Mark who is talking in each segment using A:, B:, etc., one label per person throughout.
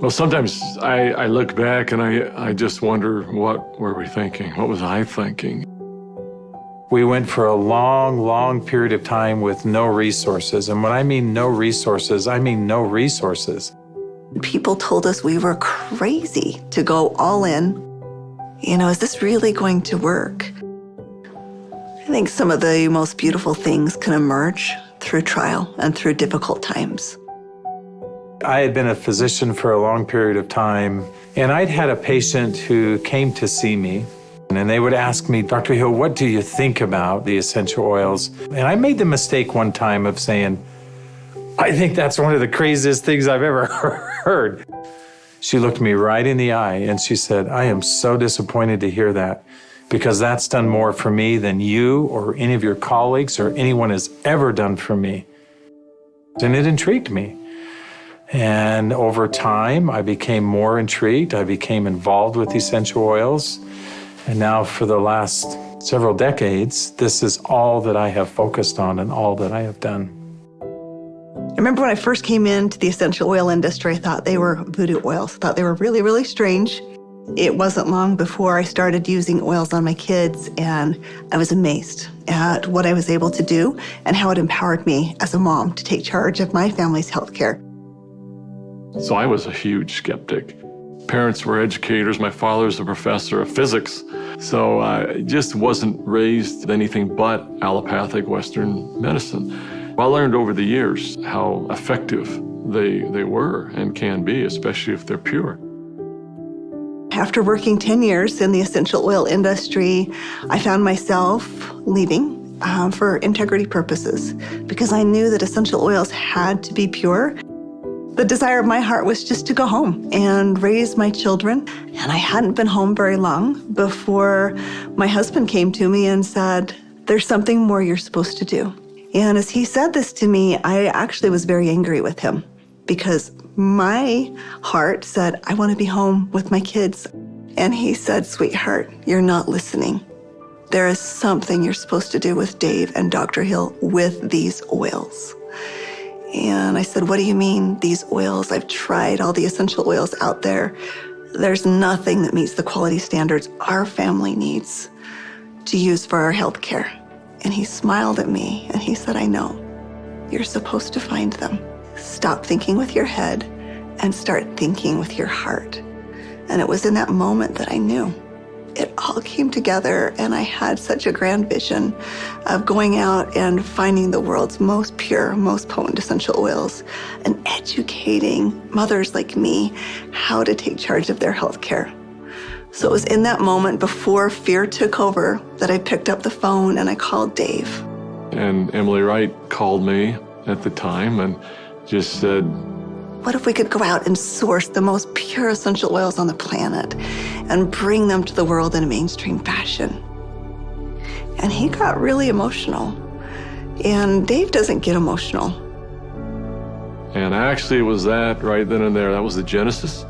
A: Well, sometimes I look back and I just wonder, what were we thinking? What was I thinking?
B: We went for a long, long period of time with no resources. And when I mean no resources, I mean no resources.
C: People told us we were crazy to go all in. You know, is this really going to work? I think some of the most beautiful things can emerge through trial and through difficult times.
B: I had been a physician for a long period of time, and I'd had a patient who came to see me, and they would ask me, Dr. Hill, what do you think about the essential oils? And I made the mistake one time of saying, I think that's one of the craziest things I've ever heard. She looked me right in the eye and she said, I am so disappointed to hear that, because that's done more for me than you or any of your colleagues or anyone has ever done for me. And it intrigued me. And over time, I became more intrigued. I became involved with essential oils. And now for the last several decades, this is all that I have focused on and all that I have done.
C: I remember when I first came into the essential oil industry, I thought they were voodoo oils. I thought they were really, really strange. It wasn't long before I started using oils on my kids, and I was amazed at what I was able to do and how it empowered me as a mom to take charge of my family's health care.
A: So I was a huge skeptic. Parents were educators. My father's a professor of physics. So I just wasn't raised anything but allopathic Western medicine. I learned over the years how effective they were and can be, especially if they're pure.
C: After working 10 years in the essential oil industry, I found myself leaving for integrity purposes because I knew that essential oils had to be pure. The desire of my heart was just to go home and raise my children. And I hadn't been home very long before my husband came to me and said, there's something more you're supposed to do. And as he said this to me, I actually was very angry with him because my heart said, I want to be home with my kids. And he said, sweetheart, you're not listening. There is something you're supposed to do with Dave and Dr. Hill with these oils. And I said, what do you mean, these oils? I've tried all the essential oils out there. There's nothing that meets the quality standards our family needs to use for our health care. And he smiled at me and he said, I know. You're supposed to find them. Stop thinking with your head and start thinking with your heart. And it was in that moment that I knew. It all came together, and I had such a grand vision of going out and finding the world's most pure, most potent essential oils and educating mothers like me how to take charge of their health care. So it was in that moment before fear took over that I picked up the phone and I called Dave.
A: And Emily Wright called me at the time and just said,
C: what if we could go out and source the most pure essential oils on the planet and bring them to the world in a mainstream fashion? And he got really emotional. And Dave doesn't get emotional.
A: And actually it was that right then and there. That was the genesis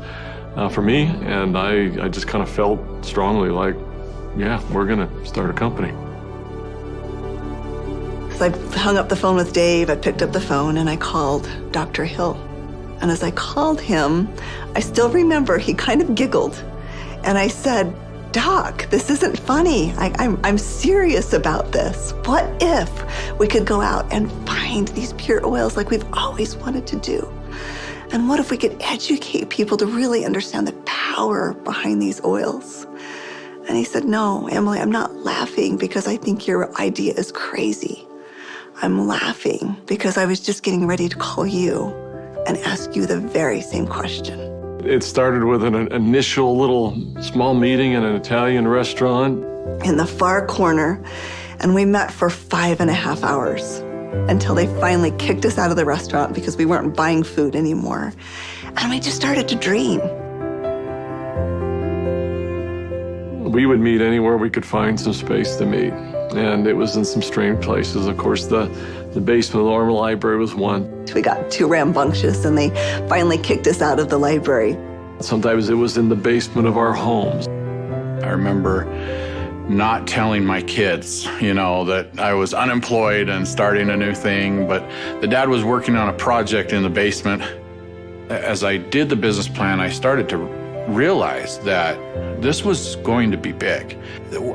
A: for me. And I just kind of felt strongly like, yeah, we're going to start a company.
C: So I hung up the phone with Dave. I picked up the phone and I called Dr. Hill. And as I called him, I still remember he kind of giggled. And I said, Doc, this isn't funny. I'm serious about this. What if we could go out and find these pure oils like we've always wanted to do? And what if we could educate people to really understand the power behind these oils? And he said, no, Emily, I'm not laughing because I think your idea is crazy. I'm laughing because I was just getting ready to call you and ask you the very same question.
A: It started with an initial little small meeting in an Italian restaurant.
C: In the far corner, and we met for 5.5 hours until they finally kicked us out of the restaurant because we weren't buying food anymore. And we just started to dream.
A: We would meet anywhere we could find some space to meet. And it was in some strange places. Of course, the basement of the Normal Library was one.
C: We got too rambunctious and they finally kicked us out of the library.
A: Sometimes it was in the basement of our homes.
D: I remember not telling my kids, that I was unemployed and starting a new thing, but the dad was working on a project in the basement. As I did the business plan, I started to realize that this was going to be big.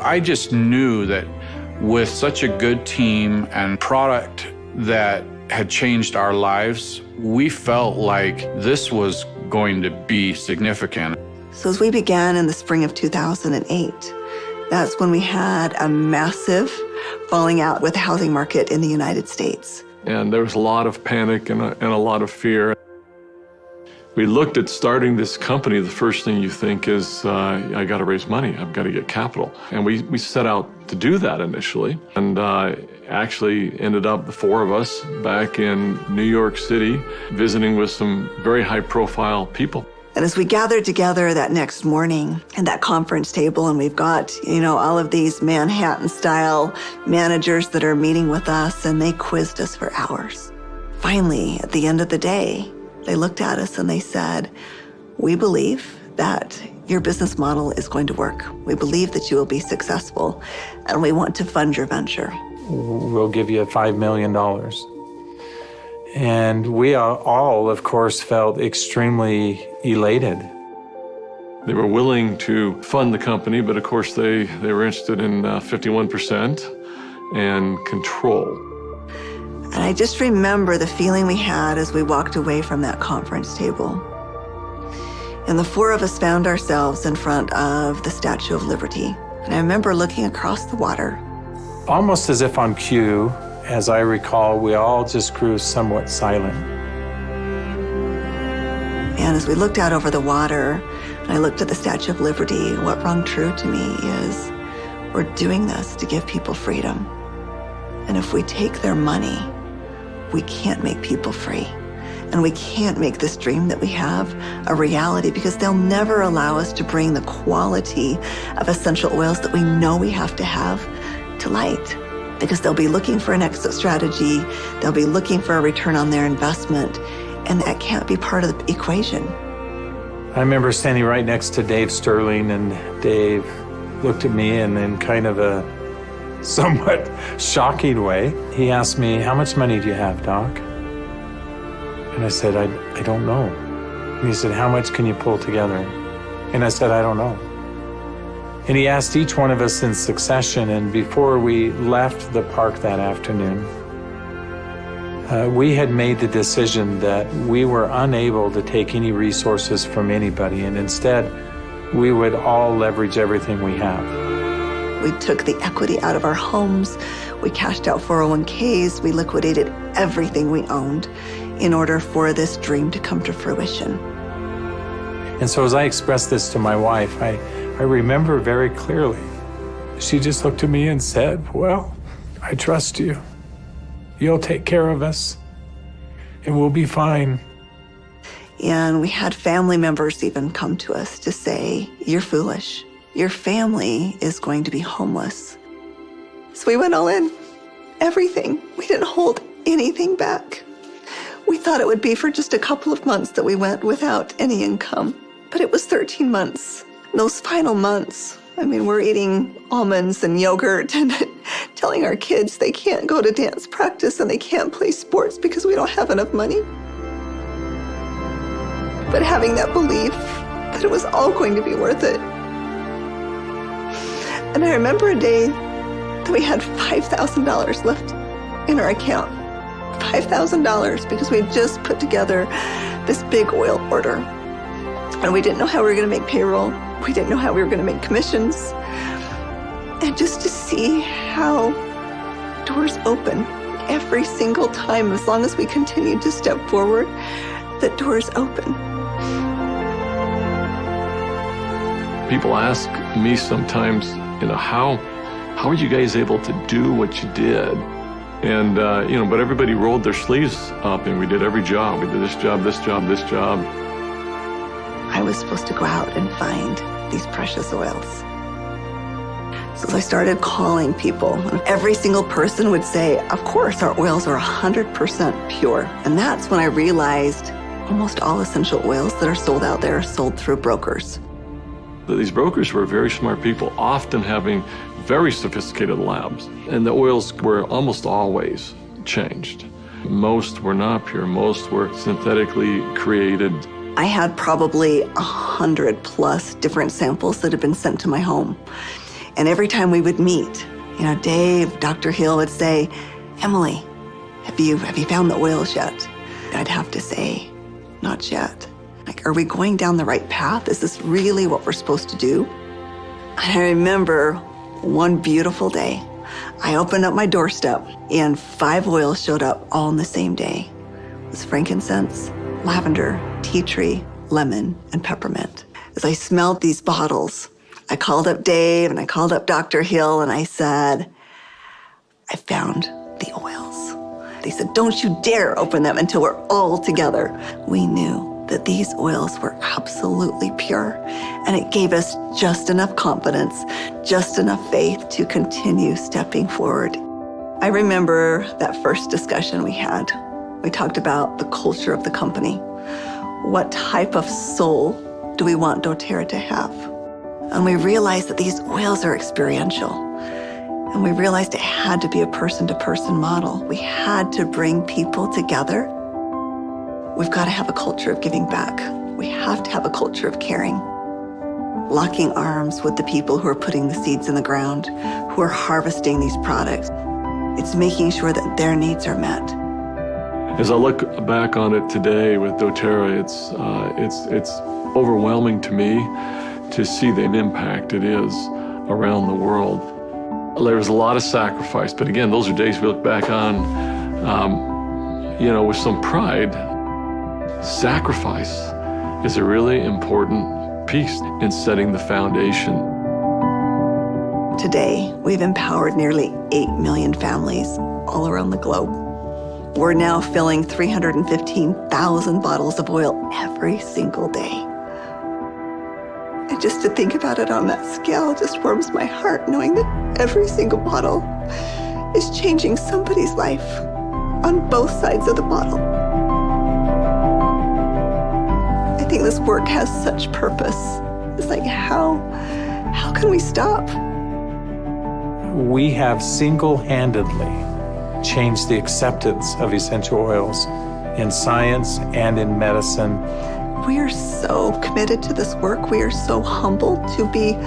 D: I just knew that with such a good team and product that had changed our lives, we felt like this was going to be significant.
C: So as we began in the spring of 2008, that's when we had a massive falling out with the housing market in the United States.
A: And there was a lot of panic and a lot of fear. We looked at starting this company. The first thing you think is, I got to raise money. I've got to get capital. And we set out to do that initially. And actually ended up, the four of us, back in New York City, visiting with some very high-profile people.
C: And as we gathered together that next morning at that conference table, and we've got, all of these Manhattan-style managers that are meeting with us, and they quizzed us for hours. Finally, at the end of the day, they looked at us and they said, "We believe that your business model is going to work. We believe that you will be successful, and we want to fund your venture.
B: We'll give you $5 million. And we all, of course, felt extremely elated.
A: They were willing to fund the company, but of course they were interested in 51% and control.
C: And I just remember the feeling we had as we walked away from that conference table. And the four of us found ourselves in front of the Statue of Liberty. And I remember looking across the water.
B: Almost as if on cue, as I recall, we all just grew somewhat silent.
C: And as we looked out over the water, and I looked at the Statue of Liberty, what rung true to me is we're doing this to give people freedom. And if we take their money, we can't make people free. And we can't make this dream that we have a reality, because they'll never allow us to bring the quality of essential oils that we know we have to light. Because they'll be looking for an exit strategy, they'll be looking for a return on their investment, and that can't be part of the equation.
B: I remember standing right next to Dave Sterling, and Dave looked at me, and in kind of a somewhat shocking way, he asked me, "How much money do you have, Doc?" And I said, I don't know. And he said, "How much can you pull together?" And I said, "I don't know." And he asked each one of us in succession, and before we left the park that afternoon, we had made the decision that we were unable to take any resources from anybody, and instead, we would all leverage everything we have.
C: We took the equity out of our homes, we cashed out 401ks, we liquidated everything we owned in order for this dream to come to fruition.
B: And so as I expressed this to my wife, I remember very clearly, she just looked at me and said, "Well, I trust you. You'll take care of us, and we'll be fine."
C: And we had family members even come to us to say, "You're foolish. Your family is going to be homeless." So we went all in, everything. We didn't hold anything back. We thought it would be for just a couple of months that we went without any income, but it was 13 months. Those final months, we're eating almonds and yogurt and telling our kids they can't go to dance practice and they can't play sports because we don't have enough money. But having that belief that it was all going to be worth it. And I remember a day that we had $5,000 left in our account. $5,000 because we had just put together this big oil order. And we didn't know how we were going to make payroll. We didn't know how we were going to make commissions. And just to see how doors open every single time, as long as we continued to step forward, that doors open.
A: People ask me sometimes, how are you guys able to do what you did? And, but everybody rolled their sleeves up and we did every job. We did this job, this job, this job.
C: I was supposed to go out and find these precious oils. So I started calling people, and every single person would say, "Of course, our oils are 100% pure." And that's when I realized almost all essential oils that are sold out there are sold through brokers.
A: These brokers were very smart people, often having very sophisticated labs. And the oils were almost always changed. Most were not pure. Most were synthetically created.
C: I had probably 100+ different samples that had been sent to my home. And every time we would meet, Dave, Dr. Hill would say, Emily, have you found the oils yet? I'd have to say, not yet. Like, are we going down the right path? Is this really what we're supposed to do? And I remember one beautiful day, I opened up my doorstep and 5 oils showed up all on the same day. It was frankincense, lavender, tea tree, lemon, and peppermint. As I smelled these bottles, I called up Dave and I called up Dr. Hill and I said, I found the oils. They said, don't you dare open them until we're all together. We knew that these oils were absolutely pure, and it gave us just enough confidence, just enough faith to continue stepping forward. I remember that first discussion we had. We talked about the culture of the company. What type of soul do we want doTerra to have? And we realized that these oils are experiential. And we realized it had to be a person-to-person model. We had to bring people together. We've got to have a culture of giving back. We have to have a culture of caring. Locking arms with the people who are putting the seeds in the ground, who are harvesting these products. It's making sure that their needs are met.
A: As I look back on it today with doTerra, it's overwhelming to me to see the impact it is around the world. There was a lot of sacrifice, but again, those are days we look back on, with some pride. Sacrifice is a really important piece in setting the foundation.
C: Today, we've empowered nearly 8 million families all around the globe. We're now filling 315,000 bottles of oil every single day. And just to think about it on that scale just warms my heart, knowing that every single bottle is changing somebody's life on both sides of the bottle. I think this work has such purpose. It's like, how can we stop?
B: We have single-handedly changed the acceptance of essential oils in science and in medicine.
C: We are so committed to this work. We are so humbled to be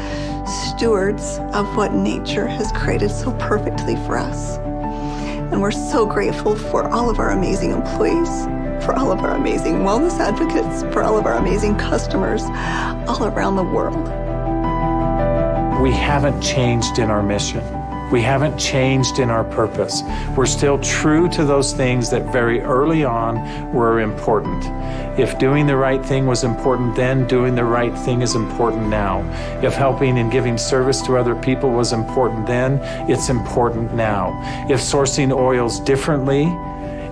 C: stewards of what nature has created so perfectly for us. And we're so grateful for all of our amazing employees, for all of our amazing wellness advocates, for all of our amazing customers all around the world.
B: We haven't changed in our mission. We haven't changed in our purpose. We're still true to those things that very early on were important. If doing the right thing was important then, doing the right thing is important now. If helping and giving service to other people was important then, it's important now. If sourcing oils differently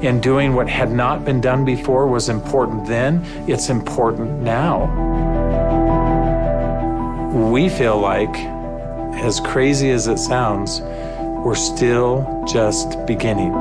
B: and doing what had not been done before was important then, it's important now. We feel like, as crazy as it sounds, we're still just beginning.